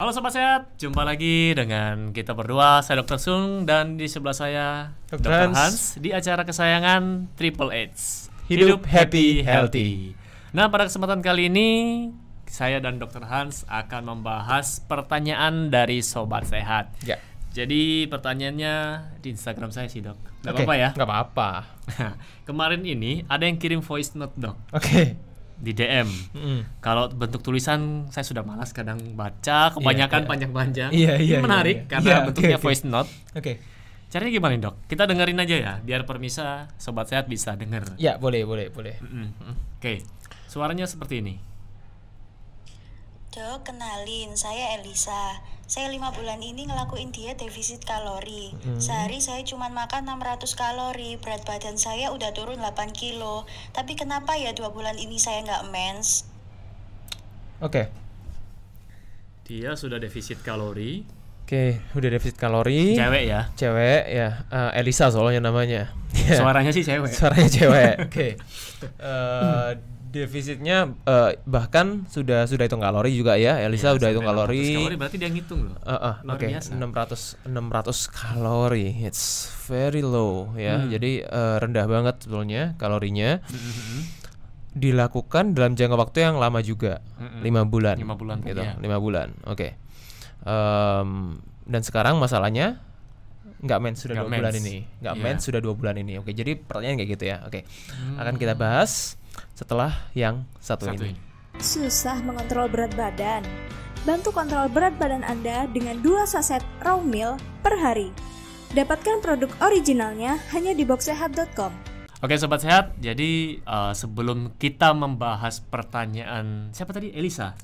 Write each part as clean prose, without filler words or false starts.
Halo Sobat Sehat, jumpa lagi dengan kita berdua, saya Dr. Sung dan di sebelah saya Dr. Hans di acara kesayangan Triple H, Hidup Happy Healthy. Nah, pada kesempatan kali ini saya dan Dr. Hans akan membahas pertanyaan dari Sobat Sehat. Ya. Jadi pertanyaannya di Instagram saya sih, Dok. Gak Oke, apa-apa ya? Gak apa-apa. Kemarin ini ada yang kirim voice note, Dok. Oke. Di DM. Kalau bentuk tulisan saya sudah malas kadang baca, kebanyakan panjang-panjang. Ini menarik karena bentuknya voice note. Oke. Caranya gimana, Dok? Kita dengerin aja ya, biar permisa Sobat Sehat bisa denger. Ya, boleh. Oke. Suaranya seperti ini. Dok, kenalin, saya Elisa. Saya 5 bulan ini ngelakuin diet defisit kalori. Sehari saya cuma makan 600 kalori. Berat badan saya udah turun 8 kilo. Tapi kenapa ya 2 bulan ini saya nggak mens? Oke. Dia sudah defisit kalori. Oke, udah defisit kalori. Cewek ya? Elisa soalnya namanya. Suaranya sih cewek. Suaranya cewek. Oke. Defisitnya bahkan sudah hitung kalori juga ya. Elisa udah hitung kalori. 600 kalori berarti dia ngitung loh. Oke. 600 kalori. It's very low ya. Jadi rendah banget sebetulnya kalorinya. Dilakukan dalam jangka waktu yang lama juga. 5 bulan. 5 bulan gitu. ya. 5 bulan. Oke. Dan sekarang masalahnya nggak mens sudah 2 bulan ini. Nggak mens sudah 2 bulan ini. Oke, jadi pertanyaan kayak gitu ya. Oke. Akan kita bahas setelah yang satu ini. Susah mengontrol berat badan? Bantu kontrol berat badan Anda dengan 2 saset raw meal per hari. Dapatkan produk originalnya hanya di boxsehat.com. Oke Sobat Sehat, jadi sebelum kita membahas pertanyaan siapa tadi? Elisa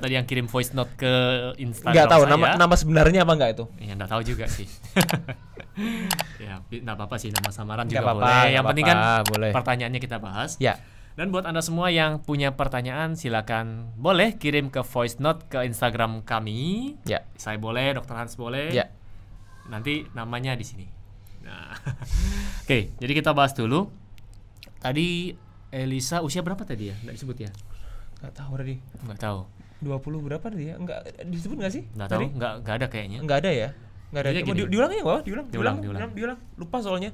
tadi yang kirim voice note ke Instagram. Nggak tahu saya. nama sebenarnya apa nggak itu? Ya nggak tahu juga sih. Ya nggak apa-apa sih, nama samaran juga apa-apa, boleh. Yang penting kan boleh. Pertanyaannya kita bahas. Ya. Dan buat Anda semua yang punya pertanyaan, silakan boleh kirim ke voice note ke Instagram kami. Ya. Saya boleh, Dr. Hans boleh. Ya. Nanti namanya di sini. Nah, oke, jadi kita bahas dulu. Tadi Elisa usia berapa tadi ya? Nggak disebut ya? Nggak tahu tadi. Nggak tahu. 20 berapa tadi ya? Nggak disebut nggak sih? Nggak tahu. Nggak ada kayaknya. Nggak ada ya? Nggak ada. Diulang ya, diulang. Lupa soalnya.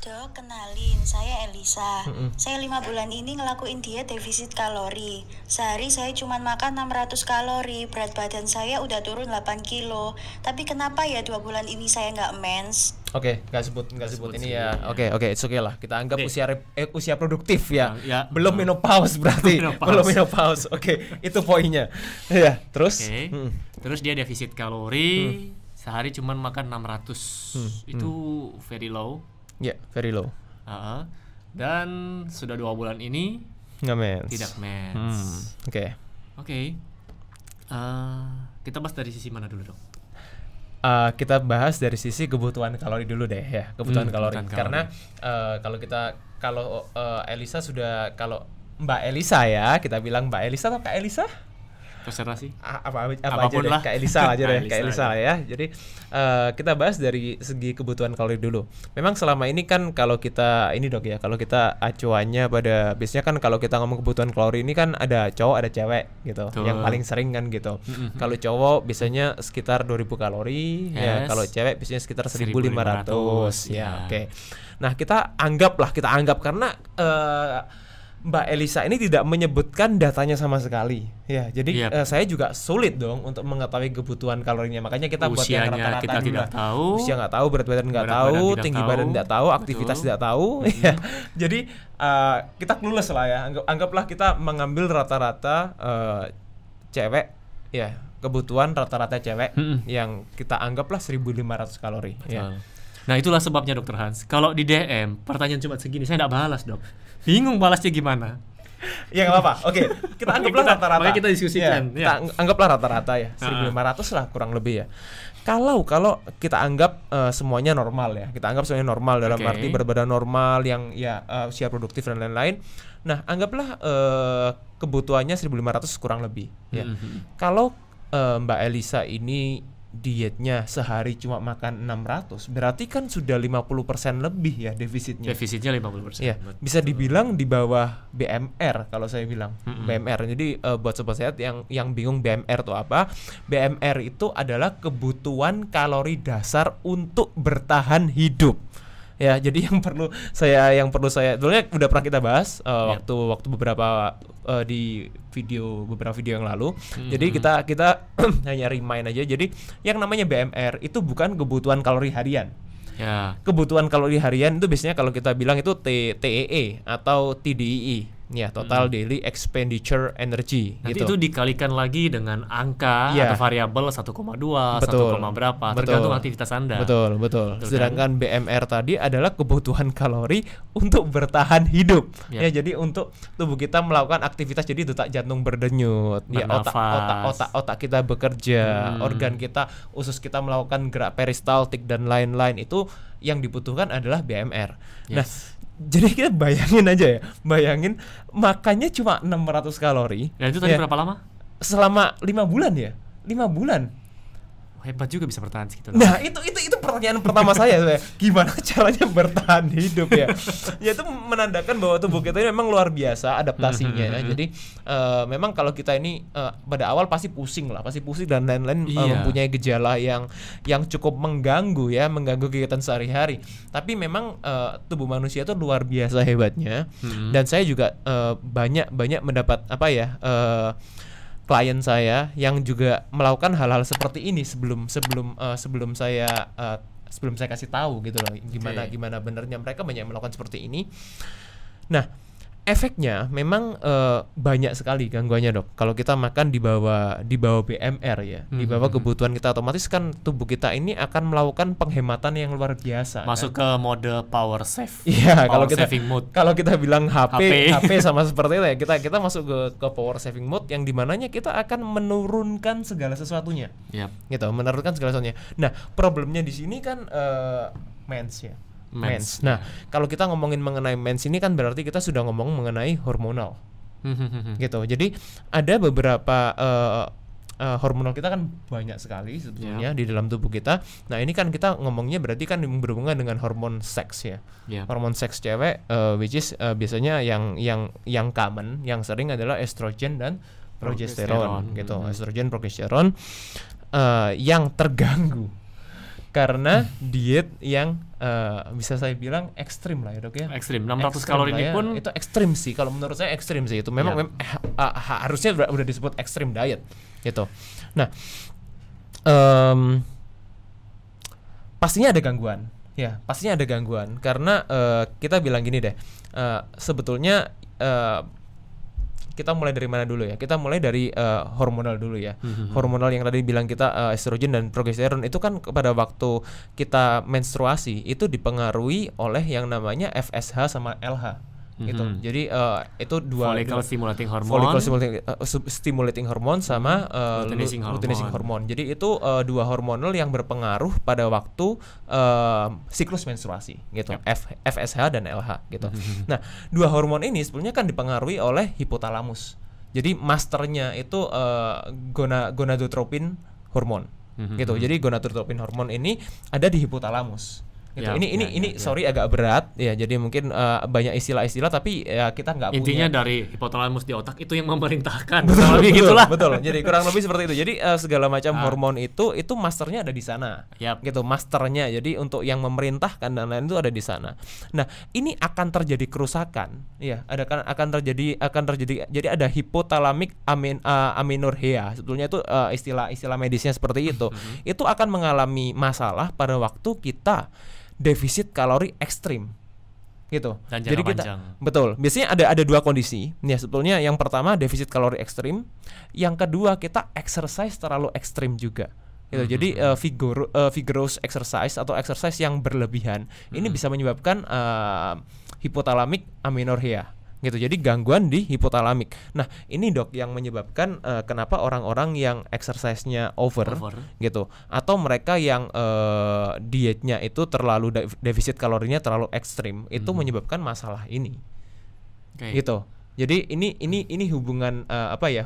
Dok, kenalin, saya Elisa. Saya 5 bulan ini ngelakuin diet defisit kalori. Sehari saya cuma makan 600 kalori. Berat badan saya udah turun 8 kilo. Tapi kenapa ya 2 bulan ini saya nggak mens? Oke, nggak sebut ini ya. Oke, it's okay lah. Kita anggap usia produktif ya. Belum menopause berarti. Belum menopause. Oke, itu poinnya. Ya, terus. Terus dia defisit kalori. Sehari cuma makan 600. Itu very low. Ya, very low. Dan sudah 2 bulan ini nggak mens. Tidak mens. Oke. Kita bahas dari sisi mana dulu, Dok? Kita bahas dari sisi kebutuhan kalori dulu deh ya. Kebutuhan kalori. Karena kalau Elisa sudah, kalau Mbak Elisa ya, kita bilang Mbak Elisa atau Kak Elisa? Terserah sih. Apa aja deh, Kak Elisa aja deh, Kak Elisa ya. Jadi kita bahas dari segi kebutuhan kalori dulu. Memang selama ini kan kalau kita ini Dok ya, kalau kita acuannya pada biasanya kan kalau kita ngomong kebutuhan kalori ini kan ada cowok ada cewek gitu. Betul. Yang paling sering kan gitu. Kalau cowok biasanya sekitar 2000 kalori, ya kalau cewek biasanya sekitar 1500 ya. Oke. Nah, kita anggap karena Mbak Elisa ini tidak menyebutkan datanya sama sekali ya, jadi saya juga sulit dong untuk mengetahui kebutuhan kalorinya, makanya kita buat yang rata-rata kita dulu. Tidak tahu, usia nggak tahu, berat badan nggak tahu, tinggi badan nggak tahu, aktivitas tidak tahu ya. Jadi kita clueless lah ya, anggaplah kita mengambil rata-rata cewek ya, kebutuhan rata-rata cewek yang kita anggaplah 1500 kalori ya. Nah, itulah sebabnya Dr. Hans, kalau di DM pertanyaan cuma segini saya nggak balas, Dok. Bingung balasnya gimana. Ya nggak apa-apa. Oke, kita anggaplah rata-rata. Makanya kita diskusikan. Kita anggaplah rata-rata ya, 1500 lah kurang lebih ya. Kalau kita anggap semuanya normal ya, kita anggap semuanya normal dalam arti berbadan normal yang usia produktif dan lain-lain. Nah, anggaplah kebutuhannya 1500 kurang lebih ya. Kalau Mbak Elisa ini dietnya sehari cuma makan 600, berarti kan sudah 50% lebih ya defisitnya. Defisitnya 50%. Ya, bisa dibilang di bawah BMR kalau saya bilang. BMR. Jadi buat sobat sehat yang bingung BMR itu apa? BMR itu adalah kebutuhan kalori dasar untuk bertahan hidup. Ya, jadi yang perlu saya sebenarnya udah pernah kita bahas waktu beberapa di beberapa video yang lalu. Jadi kita hanya remind aja. Jadi yang namanya BMR itu bukan kebutuhan kalori harian. Ya. Kebutuhan kalori harian itu biasanya kalau kita bilang itu TEE atau TDEE. Ya, total daily expenditure energy. Nanti gitu. itu dikalikan lagi dengan angka atau variabel 1,2, 1, berapa, tergantung aktivitas Anda. Betul. Sedangkan BMR tadi adalah kebutuhan kalori untuk bertahan hidup. Ya, jadi untuk tubuh kita melakukan aktivitas, jadi detak jantung berdenyut, ya, otak kita bekerja, organ kita, usus kita melakukan gerak peristaltik dan lain-lain, itu yang dibutuhkan adalah BMR. Nah, jadi kita bayangin makannya cuma 600 kalori. Dan itu tadi berapa lama? Selama 5 bulan ya. 5 bulan. Hebat juga bisa bertahan segitu. Nah, itu pertanyaan pertama saya. Gimana caranya bertahan hidup ya? Ya, itu menandakan bahwa tubuh kita ini memang luar biasa adaptasinya. Jadi memang kalau kita ini pada awal pasti pusing dan lain-lain, mempunyai gejala yang cukup mengganggu kegiatan sehari-hari. Tapi memang tubuh manusia itu luar biasa hebatnya. Dan saya juga banyak mendapat klien saya yang juga melakukan hal-hal seperti ini sebelum saya kasih tahu gitu loh gimana benernya mereka banyak melakukan seperti ini. Nah, efeknya memang banyak sekali gangguannya, Dok. Kalau kita makan di bawah BMR ya, di bawah kebutuhan kita, otomatis kan tubuh kita ini akan melakukan penghematan yang luar biasa. Masuk ke mode power save. Iya, kalau kita bilang HP sama seperti itu ya, kita masuk ke power saving mode yang dimananya kita akan menurunkan segala sesuatunya. Gitu, menurunkan segala sesuatunya. Nah, problemnya di sini kan mens ya. Mens. Nah, kalau kita ngomongin mengenai mens ini kan berarti kita sudah ngomong mengenai hormonal. Gitu. Jadi ada beberapa hormonal kita kan banyak sekali sebetulnya di dalam tubuh kita. Nah, ini kan kita ngomongnya berarti kan berhubungan dengan hormon seks ya. Hormon seks cewek which is biasanya yang common, yang sering adalah estrogen dan progesteron gitu. Estrogen, progesteron yang terganggu karena diet yang bisa saya bilang ekstrim lah ya, Dok ya. Ekstrim, 600 kalori ini pun itu ekstrim sih, kalau menurut saya ekstrim sih. Itu memang harusnya udah disebut ekstrim diet gitu. Nah, pastinya ada gangguan. Ya, pastinya ada gangguan karena kita bilang gini deh. Sebetulnya kita mulai dari mana dulu ya? Kita mulai dari hormonal dulu ya. Hormonal yang tadi bilang kita estrogen dan progesteron itu kan pada waktu kita menstruasi itu dipengaruhi oleh yang namanya FSH sama LH gitu. Jadi itu follicle stimulating hormone sama luteinizing hormone. Jadi itu dua hormonal yang berpengaruh pada waktu siklus menstruasi gitu. FSH dan LH gitu. Nah, dua hormon ini sebenarnya kan dipengaruhi oleh hipotalamus. Jadi masternya itu gonadotropin hormon gitu. Jadi gonadotropin hormon ini ada di hipotalamus. Gitu. Ini sorry agak berat ya, jadi mungkin banyak istilah-istilah tapi ya kita nggak punya. Intinya dari hipotalamus di otak itu yang memerintahkan. Betul. Jadi kurang lebih seperti itu. Jadi segala macam hormon itu masternya ada di sana. Gitu, masternya. Jadi untuk yang memerintahkan dan lain itu ada di sana. Nah, ini akan terjadi kerusakan. Ya, akan terjadi. Jadi ada hipotalamic amenorrhea. Sebetulnya itu istilah medisnya seperti itu. Itu akan mengalami masalah pada waktu kita defisit kalori ekstrim gitu. Dan jadi betul. Biasanya ada dua kondisi. Ya, sebetulnya yang pertama defisit kalori ekstrim, yang kedua kita exercise terlalu ekstrim juga. Gitu. Jadi vigorous exercise atau exercise yang berlebihan ini bisa menyebabkan hypothalamic amenorrhea. Gitu. Jadi gangguan di hipotalamik. Nah, ini Dok yang menyebabkan kenapa orang-orang yang exercise-nya over gitu, atau mereka yang dietnya itu terlalu defisit kalorinya terlalu ekstrim, itu menyebabkan masalah ini. Gitu. Jadi ini hubungan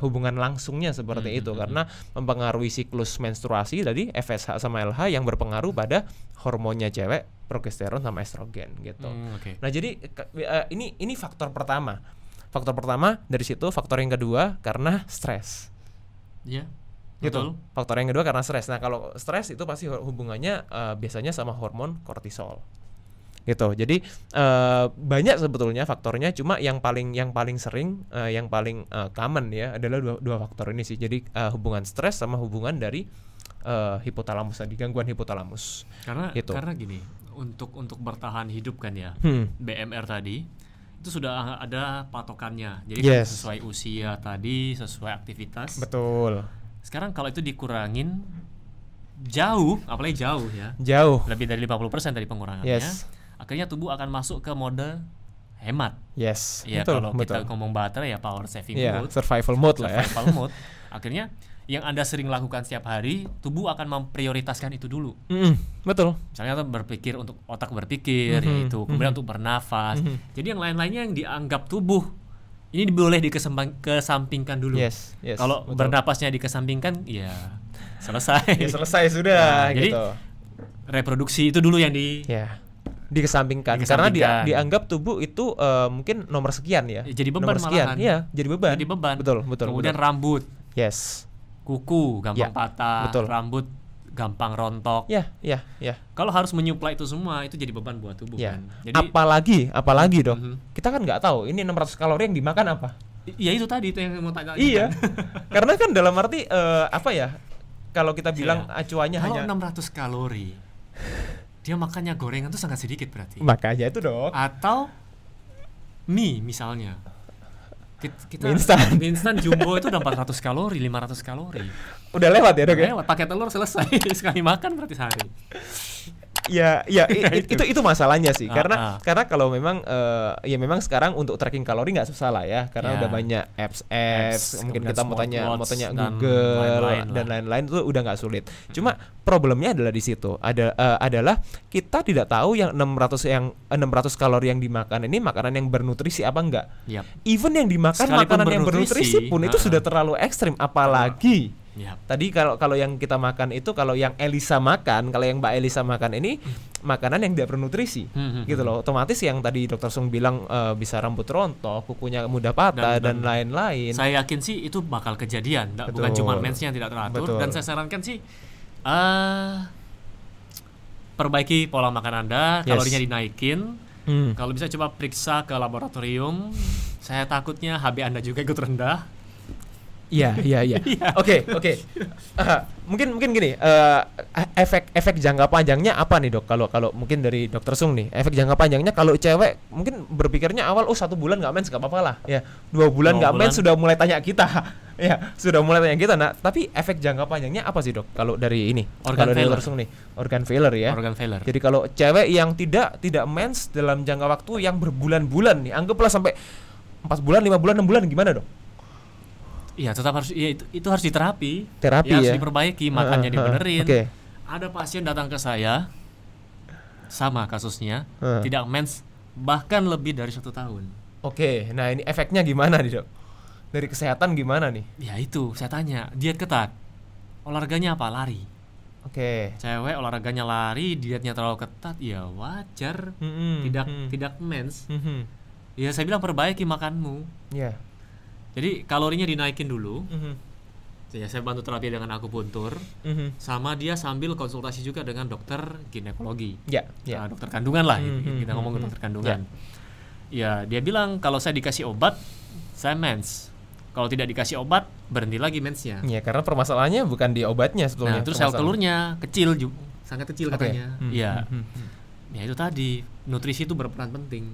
hubungan langsungnya seperti itu karena mempengaruhi siklus menstruasi tadi FSH sama LH yang berpengaruh pada hormonnya cewek, progesteron sama estrogen gitu. Nah, jadi ini faktor pertama. Faktor pertama dari situ, faktor yang kedua karena stres. Iya. Gitu. Faktor yang kedua karena stres. Nah, kalau stres itu pasti hubungannya biasanya sama hormon kortisol. Gitu. Jadi banyak sebetulnya faktornya, cuma yang paling sering yang paling common ya adalah dua faktor ini sih. Jadi hubungan stres sama hubungan dari hipotalamus tadi, gangguan hipotalamus. Karena gini, untuk bertahan hidup kan ya, BMR tadi itu sudah ada patokannya. Jadi kan sesuai usia tadi, sesuai aktivitas. Betul. Sekarang kalau itu dikurangin jauh, apalagi jauh ya. Jauh. Lebih dari 50% dari pengurangannya. Akhirnya tubuh akan masuk ke mode hemat. Ya, kalau kita ngomong baterai ya power saving mode, survival mode lah ya. Survival mode. Akhirnya yang Anda sering lakukan setiap hari, tubuh akan memprioritaskan itu dulu. Betul. Misalnya berpikir, untuk otak berpikir, yaitu kemudian untuk bernafas. Jadi yang lain-lainnya yang dianggap tubuh ini boleh dikesampingkan dulu. Kalau bernafasnya dikesampingkan, ya selesai. Ya selesai sudah. Nah, gitu. Jadi reproduksi itu dulu yang dikesampingkan. Karena dianggap tubuh itu mungkin nomor sekian ya. Jadi beban malahan. Iya, jadi beban. Betul. Kemudian rambut. Kuku gampang patah, rambut gampang rontok. Ya. Kalau harus menyuplai itu semua, itu jadi beban buat tubuh kan. Jadi apalagi Dok. Kita kan nggak tahu ini 600 kalori yang dimakan apa. Ya itu tadi itu yang mau tanya. Iya. Karena kan dalam arti kalau kita bilang acuannya hanya 600 kalori. Dia makannya gorengan tuh sangat sedikit berarti. Makanya itu, Dok. Atau mie misalnya. Kita mie instan jumbo itu udah 400 kalori, 500 kalori. Udah lewat ya, Dok ya? Lewat, pakai telur selesai. Sekali makan berarti sehari. Itu masalahnya sih. Karena kalau memang memang sekarang untuk tracking kalori nggak susah lah ya, karena udah banyak apps mungkin kita mau tanya Google dan lain-lain itu udah nggak sulit. Cuma problemnya adalah di situ. Adalah kita tidak tahu yang 600 kalori yang dimakan ini makanan yang bernutrisi apa enggak. Even yang dimakan makanan yang bernutrisi pun itu sudah terlalu ekstrim, apalagi tadi kalau yang kita makan itu, kalau yang Elisa makan, kalau yang Mbak Elisa makan ini makanan yang tidak bernutrisi, gitu loh. Otomatis yang tadi Dr. Sung bilang bisa rambut rontok, kukunya mudah patah dan lain-lain. Saya yakin sih itu bakal kejadian, bukan cuma mensnya yang tidak teratur. Dan saya sarankan sih perbaiki pola makan Anda, kalorinya dinaikin. Kalau bisa coba periksa ke laboratorium. Saya takutnya HB Anda juga ikut rendah. Iya. Oke. Mungkin gini, efek jangka panjangnya apa nih, Dok? Kalau mungkin dari Dr. Sung nih, efek jangka panjangnya kalau cewek mungkin berpikirnya awal 1 bulan nggak mens nggak apa-apa lah, ya 2 bulan nggak mens sudah mulai tanya kita, Nah, tapi efek jangka panjangnya apa sih, Dok? Kalau dari ini, kalau dari Dr. Sung nih, organ failure ya. Organ failure. Jadi kalau cewek yang tidak mens dalam jangka waktu yang berbulan-bulan nih, anggaplah sampai 4 bulan, 5 bulan, 6 bulan, gimana, Dok? Iya, tetap harus, itu harus diterapi. Harus diperbaiki, makannya dibenerin. Ada pasien datang ke saya, sama kasusnya, tidak mens bahkan lebih dari 1 tahun. Nah ini efeknya gimana nih, Dok? Dari kesehatan gimana nih? Ya itu, saya tanya, diet ketat, olahraganya apa? Lari. Cewek olahraganya lari, dietnya terlalu ketat, ya wajar, tidak mens. Ya saya bilang perbaiki makanmu. Jadi kalorinya dinaikin dulu. Ya, saya bantu terapi dengan akupuntur. Sama dia sambil konsultasi juga dengan dokter ginekologi. Dokter kandungan lah. Kita ngomong dokter kandungan. Ya, dia bilang kalau saya dikasih obat, saya mens. Kalau tidak dikasih obat, berhenti lagi mensnya. Ya, karena permasalahannya bukan di obatnya sebetulnya. Nah, terus sel telurnya kecil, sangat kecil katanya. Ya itu tadi, nutrisi itu berperan penting.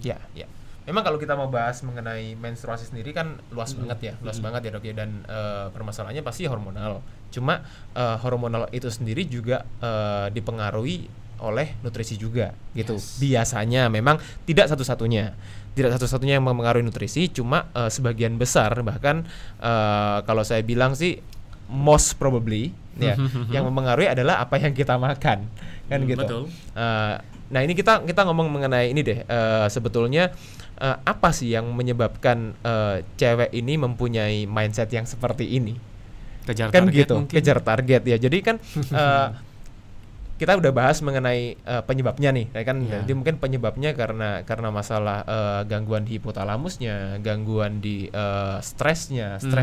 Memang kalau kita mau bahas mengenai menstruasi sendiri kan luas banget ya, Dok ya, dan permasalahannya pasti hormonal. Cuma hormonal itu sendiri juga dipengaruhi oleh nutrisi juga gitu. Biasanya memang tidak satu-satunya yang mempengaruhi nutrisi, cuma sebagian besar, bahkan kalau saya bilang sih most probably ya yang mempengaruhi adalah apa yang kita makan kan gitu. Betul. Nah ini kita ngomong mengenai ini deh, sebetulnya apa sih yang menyebabkan cewek ini mempunyai mindset yang seperti ini? Kejar kan target gitu, mungkin. kejar target ya. Jadi kan kita udah bahas mengenai penyebabnya nih, kan? Jadi mungkin penyebabnya karena masalah gangguan di hipotalamusnya, gangguan di stres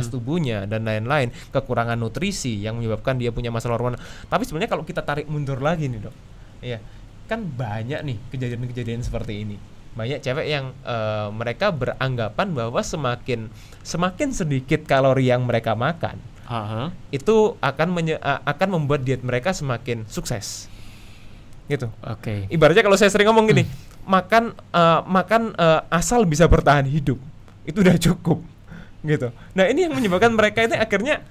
tubuhnya dan lain-lain, kekurangan nutrisi yang menyebabkan dia punya masalah hormon. Tapi sebenarnya kalau kita tarik mundur lagi nih dok, ya kan banyak nih kejadian-kejadian seperti ini. Banyak cewek yang mereka beranggapan bahwa semakin sedikit kalori yang mereka makan, itu akan membuat diet mereka semakin sukses, gitu. Oke. Ibaratnya kalau saya sering ngomong gini, makan asal bisa bertahan hidup, itu udah cukup, gitu. Nah ini yang menyebabkan mereka ini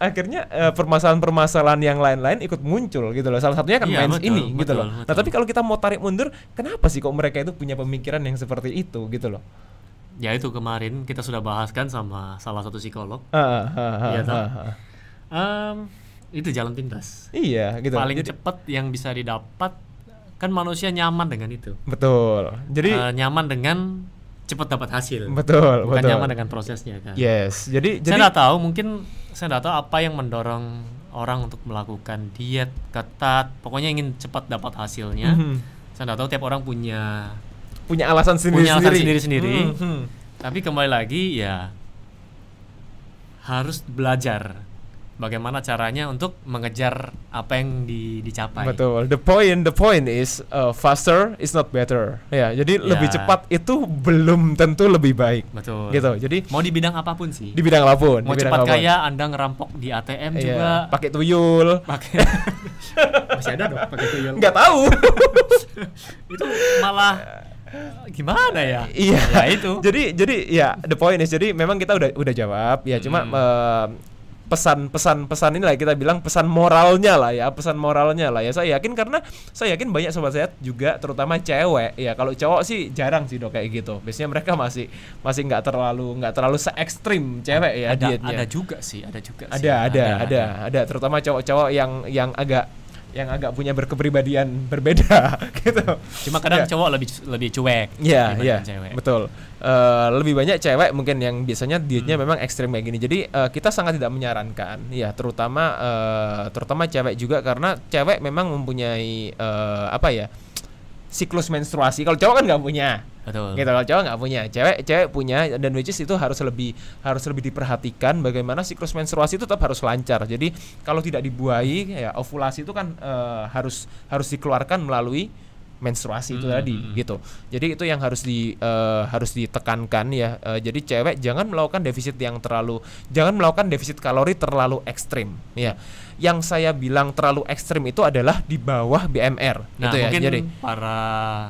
akhirnya permasalahan-permasalahan yang lain-lain ikut muncul, gitu loh. Salah satunya kan mens ini, gitu loh. Nah tapi kalau kita mau tarik mundur, kenapa sih kok mereka itu punya pemikiran yang seperti itu, gitu loh? Ya itu kemarin kita sudah bahas kan sama salah satu psikolog. Itu jalan pintas. Iya, gitu. Paling cepat yang bisa didapat kan manusia nyaman dengan itu. Betul. Jadi nyaman dengan cepat dapat hasil. Bukan nyaman dengan prosesnya kan. Yes. Jadi saya nggak tahu, mungkin saya nggak tahu apa yang mendorong orang untuk melakukan diet ketat. Pokoknya ingin cepat dapat hasilnya. Saya nggak tahu, tiap orang punya alasan sendiri-sendiri. Tapi kembali lagi ya harus belajar bagaimana caranya untuk mengejar apa yang dicapai. Betul. The point is faster is not better. Ya, jadi lebih cepat itu belum tentu lebih baik. Betul. Gitu. Jadi mau di bidang apapun sih. Di bidang apapun. Mau cepat kaya, Anda ngerampok di ATM juga. Pakai tuyul. Masih ada dong pakai tuyul. Nggak tahu. Itu malah gimana ya? Iya. Ya itu. Jadi ya the point is, jadi memang kita udah jawab ya, cuma pesan inilah kita bilang pesan moralnya lah ya. Saya yakin banyak sobat sehat juga, terutama cewek ya. Kalau cowok sih jarang sih dok kayak gitu. Biasanya mereka masih nggak terlalu se-ekstrim cewek ya dietnya. Ada juga sih. Ada terutama cowok-cowok yang agak punya berkepribadian berbeda gitu. Cuma kadang cowok lebih cuek. Iya, betul. Lebih banyak cewek mungkin yang biasanya dietnya memang ekstrim kayak gini. Jadi kita sangat tidak menyarankan ya, terutama cewek juga, karena cewek memang mempunyai siklus menstruasi. Kalau cowok kan nggak punya. Betul. Gitu, kalau cowok nggak punya, cewek punya, dan which is itu harus lebih diperhatikan bagaimana siklus menstruasi itu tetap harus lancar. Jadi kalau tidak dibuahi ya, ovulasi itu kan harus dikeluarkan melalui menstruasi itu tadi gitu. Jadi itu yang harus ditekankan ya. Jadi cewek jangan melakukan defisit kalori terlalu ekstrim ya. Yang saya bilang terlalu ekstrim itu adalah di bawah BMR. Nah gitu ya. mungkin Jadi para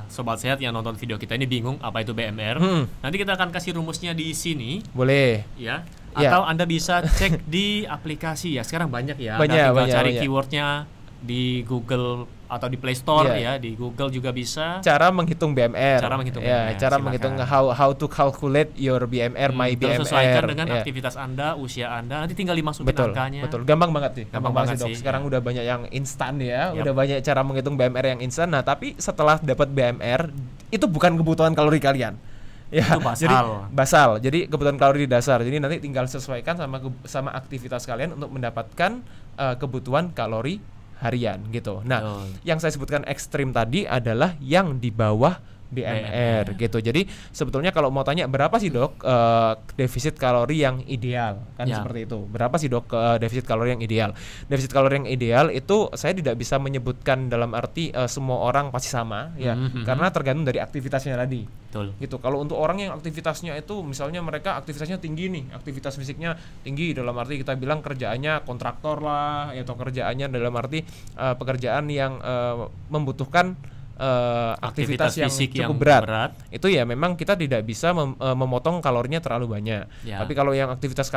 sobat sehat yang nonton video kita ini bingung apa itu BMR. Nanti kita akan kasih rumusnya di sini. Boleh Ya. Atau Anda bisa cek di aplikasi ya. Sekarang banyak ya. Anda tinggal cari keywordnya di Google atau di Play Store ya, di Google juga bisa. Cara menghitung BMR. Cara menghitung how to calculate your BMR, my BMR. Sesuaikan dengan aktivitas Anda, usia Anda. Nanti tinggal dimasukin angkanya. Betul. Gampang banget sih. Gampang banget sih, dok. Sekarang udah banyak yang instan ya. Udah banyak cara menghitung BMR yang instan. Nah, tapi setelah dapat BMR itu bukan kebutuhan kalori kalian. Ya, itu basal. Jadi kebutuhan kalori dasar. Jadi nanti tinggal sesuaikan sama aktivitas kalian untuk mendapatkan kebutuhan kalori harian gitu. Nah, yang saya sebutkan ekstrim tadi adalah yang di bawah BMR gitu. Jadi sebetulnya kalau mau tanya berapa sih dok defisit kalori yang ideal kan seperti itu. Berapa sih dok defisit kalori yang ideal? Defisit kalori yang ideal itu saya tidak bisa menyebutkan dalam arti semua orang pasti sama ya, karena tergantung dari aktivitasnya tadi. Betul. Gitu. Kalau untuk orang yang aktivitasnya itu misalnya mereka aktivitasnya tinggi nih, aktivitas fisiknya tinggi dalam arti kita bilang kerjaannya kontraktor lah atau kerjaannya dalam arti pekerjaan yang membutuhkan aktivitas yang cukup berat, itu ya memang kita tidak bisa memotong kalorinya terlalu banyak. Tapi kalau yang aktivitas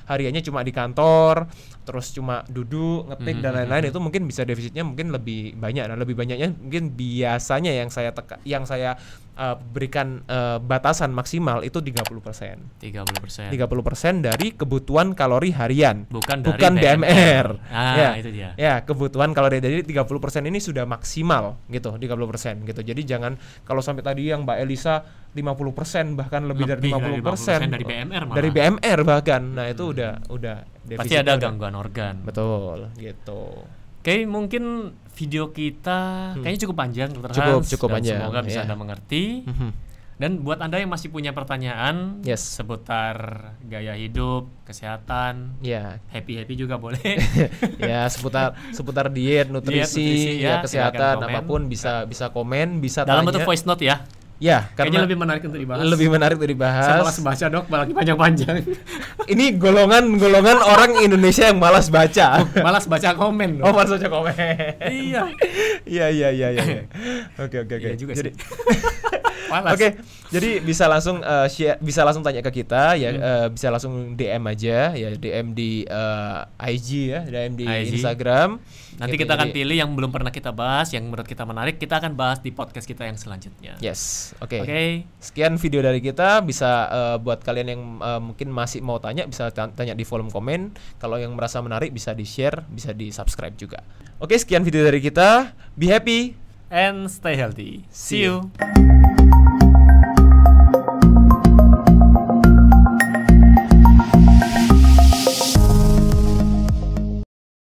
hariannya cuma di kantor, terus cuma duduk, ngetik dan lain-lain, itu mungkin bisa defisitnya mungkin lebih banyak. Nah, lebih banyaknya mungkin biasanya yang saya berikan batasan maksimal itu 30%. 30% dari kebutuhan kalori harian, bukan dari BMR. Itu dia. Ya, kebutuhan kalori. Jadi 30% ini sudah maksimal gitu, 30% gitu. Jadi jangan kalau sampai tadi yang Mbak Elisa 50% bahkan lebih dari 50% dari BMR malah. Dari BMR bahkan. Nah, itu udah pasti ada gangguan organ. Betul, gitu. Oke, mungkin video kita kayaknya cukup panjang, Dr. Hans. Cukup panjang. Semoga bisa Anda mengerti. Dan buat Anda yang masih punya pertanyaan seputar gaya hidup, kesehatan, happy juga boleh. Ya, seputar diet, nutrisi, kesehatan apapun bisa komen, bisa dalam tanya. bentuk voice note ya. Ya, karena lebih menarik untuk dibahas. Saya malas baca, Dok, lagi panjang-panjang. Ini golongan orang Indonesia yang malas baca. Malas baca komen. Oh, malas baca komen. Iya. Iya. Oke. Iya juga jadi Oke, jadi bisa langsung bisa langsung tanya ke kita ya, bisa langsung DM aja ya, DM di IG ya, DM di Instagram. Nanti kita akan pilih yang belum pernah kita bahas, yang menurut kita menarik, kita akan bahas di podcast kita yang selanjutnya. Yes, oke. Sekian video dari kita. Bisa buat kalian yang mungkin masih mau tanya, bisa tanya di kolom komen. Kalau yang merasa menarik bisa di-share, bisa di-subscribe juga. Oke, sekian video dari kita. Be happy and stay healthy. See you.